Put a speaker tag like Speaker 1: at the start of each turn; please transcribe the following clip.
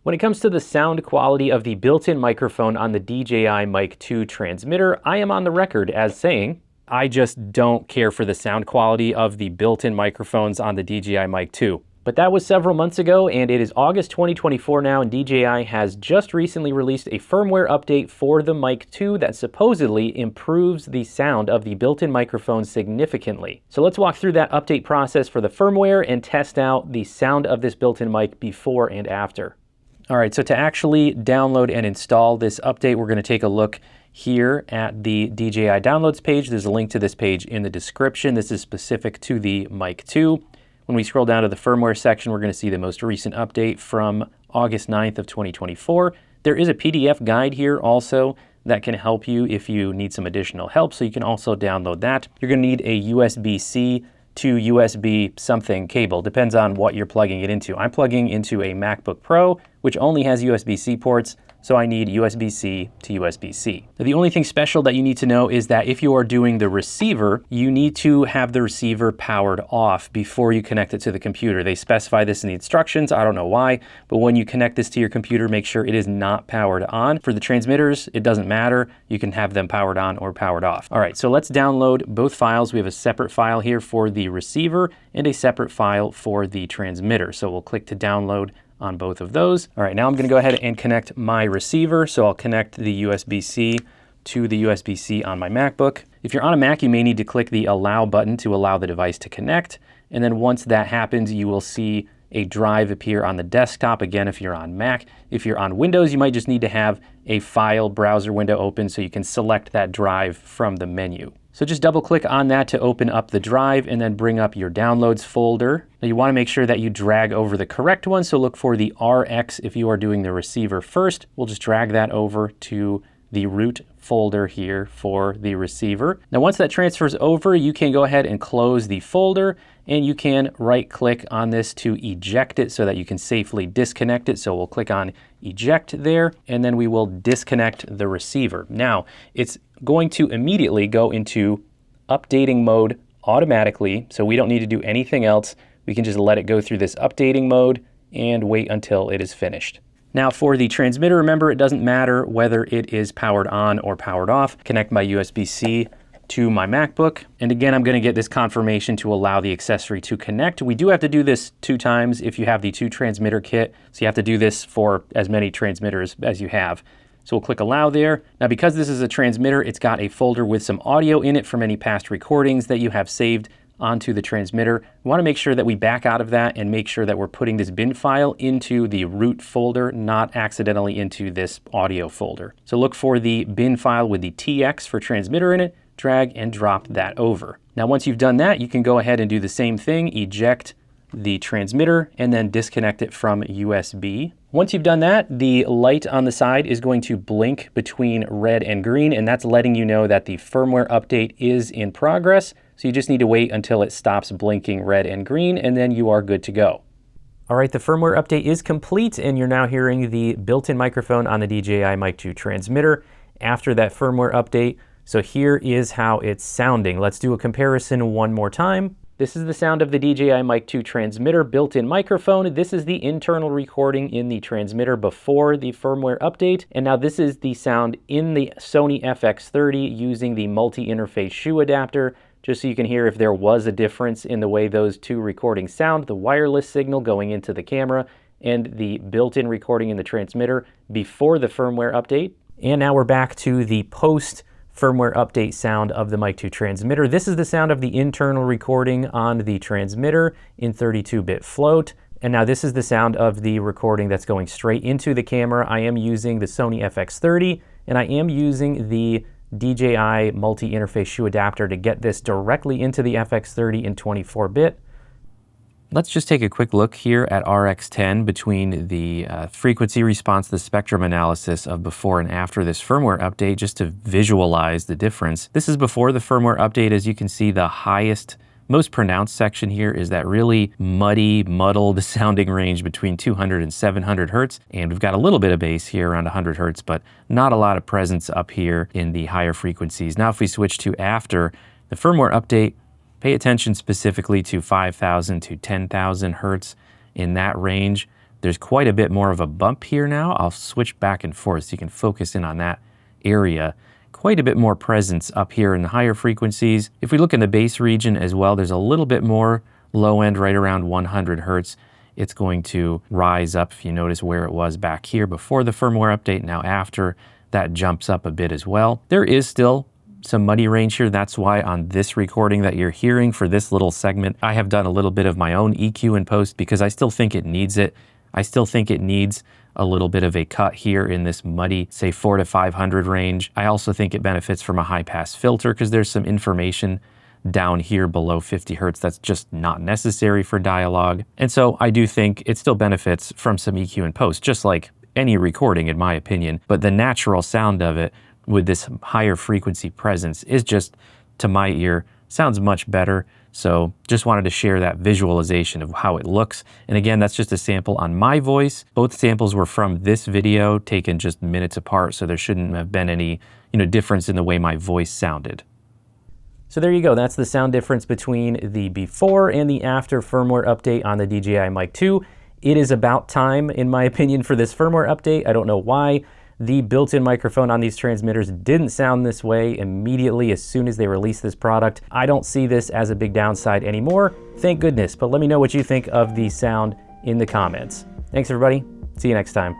Speaker 1: When it comes to the sound quality of the built-in microphone on the DJI Mic 2 transmitter, I am on the record as saying, I just don't care for the sound quality of the built-in microphones on the DJI Mic 2. But that was several months ago, and it is August 2024 now, and DJI has just recently released a firmware update for the Mic 2 that supposedly improves the sound of the built-in microphone significantly. So let's walk through that update process for the firmware and test out the sound of this built-in mic before and after. All right, so to actually download and install this update, we're going to take a look here at the DJI downloads page. There's a link to this page in the description. This is specific to the Mic 2. When we scroll down to the firmware section, we're going to see the most recent update from August 9th of 2024. There is a PDF guide here also that can help you if you need some additional help, so you can also download that. You're going to need a USB-C to USB something cable, depends on what you're plugging it into. I'm plugging into a MacBook Pro, which only has USB-C ports, so I need USB-C to USB-C. Now, the only thing special that you need to know is that if you are doing the receiver, you need to have the receiver powered off before you connect it to the computer. They specify this in the instructions, I don't know why, but when you connect this to your computer, make sure it is not powered on. For the transmitters, it doesn't matter. You can have them powered on or powered off. All right, so let's download both files. We have a separate file here for the receiver and a separate file for the transmitter. So we'll click to download on both of those. All right, now I'm going to go ahead and connect my receiver. So I'll connect the USB-C to the USB-C on my MacBook. If you're on a Mac, you may need to click the Allow button to allow the device to connect. And then once that happens, you will see a drive appear on the desktop. Again, if you're on Mac. If you're on Windows, you might just need to have a file browser window open so you can select that drive from the menu. So just double click on that to open up the drive and then bring up your downloads folder. Now you want to make sure that you drag over the correct one. So look for the RX if you are doing the receiver first. We'll just drag that over to the root folder here for the receiver. Now once that transfers over, you can go ahead and close the folder and you can right click on this to eject it so that you can safely disconnect it. So we'll click on eject there and then we will disconnect the receiver. Now it's going to immediately go into updating mode automatically, so we don't need to do anything else. We can just let it go through this updating mode and wait until it is finished. Now for the transmitter, remember it doesn't matter whether it is powered on or powered off. Connect my USB-C to my MacBook. And again, I'm going to get this confirmation to allow the accessory to connect. We do have to do this 2 times if you have the 2 transmitter kit. So you have to do this for as many transmitters as you have. So we'll click allow there. Now because this is a transmitter, it's got a folder with some audio in it from any past recordings that you have saved onto the transmitter. We want to make sure that we back out of that and make sure that we're putting this bin file into the root folder, not accidentally into this audio folder. So look for the bin file with the TX for transmitter in it, drag and drop that over. Now once you've done that, you can go ahead and do the same thing, eject the transmitter and then disconnect it from USB. Once you've done that, the light on the side is going to blink between red and green, and that's letting you know that the firmware update is in progress. So you just need to wait until it stops blinking red and green, and then you are good to go. All right, the firmware update is complete, and you're now hearing the built-in microphone on the DJI Mic 2 transmitter after that firmware update. So here is how it's sounding. Let's do a comparison one more time. This is the sound of the DJI Mic 2 transmitter built-in microphone. This is the internal recording in the transmitter before the firmware update. And now this is the sound in the Sony FX30 using the multi-interface shoe adapter, just so you can hear if there was a difference in the way those 2 recordings sound, the wireless signal going into the camera and the built-in recording in the transmitter before the firmware update. And now we're back to the post firmware update sound of the Mic 2 transmitter. This is the sound of the internal recording on the transmitter in 32-bit float. And now this is the sound of the recording that's going straight into the camera. I am using the Sony FX30 and I am using the DJI multi-interface shoe adapter to get this directly into the FX30 in 24-bit. Let's just take a quick look here at RX10 between the frequency response, the spectrum analysis of before and after this firmware update, just to visualize the difference. This is before the firmware update. As you can see, the highest, most pronounced section here is that really muddy, muddled sounding range between 200 and 700 hertz. And we've got a little bit of bass here around 100 hertz, but not a lot of presence up here in the higher frequencies. Now, if we switch to after the firmware update, pay attention specifically to 5,000 to 10,000 hertz in that range. There's quite a bit more of a bump here now. I'll switch back and forth so you can focus in on that area. Quite a bit more presence up here in the higher frequencies. If we look in the bass region as well, there's a little bit more low end right around 100 hertz. It's going to rise up, if you notice where it was back here before the firmware update. Now after, that jumps up a bit as well. There is still some muddy range here. That's why on this recording that you're hearing for this little segment, I have done a little bit of my own EQ in post because I still think it needs it. I still think it needs a little bit of a cut here in this muddy, say 400 to 500 range. I also think it benefits from a high pass filter because there's some information down here below 50 hertz that's just not necessary for dialogue. And so I do think it still benefits from some EQ in post, just like any recording in my opinion. But the natural sound of it with this higher frequency presence is just, to my ear, sounds much better. So just wanted to share that visualization of how it looks. And again, that's just a sample on my voice. Both samples were from this video taken just minutes apart, so there shouldn't have been any, difference in the way my voice sounded. So there you go. That's the sound difference between the before and the after firmware update on the DJI Mic 2. It is about time, in my opinion, for this firmware update. I don't know why. The built-in microphone on these transmitters didn't sound this way immediately as soon as they released this product. I don't see this as a big downside anymore, thank goodness. But let me know what you think of the sound in the comments. Thanks everybody, see you next time.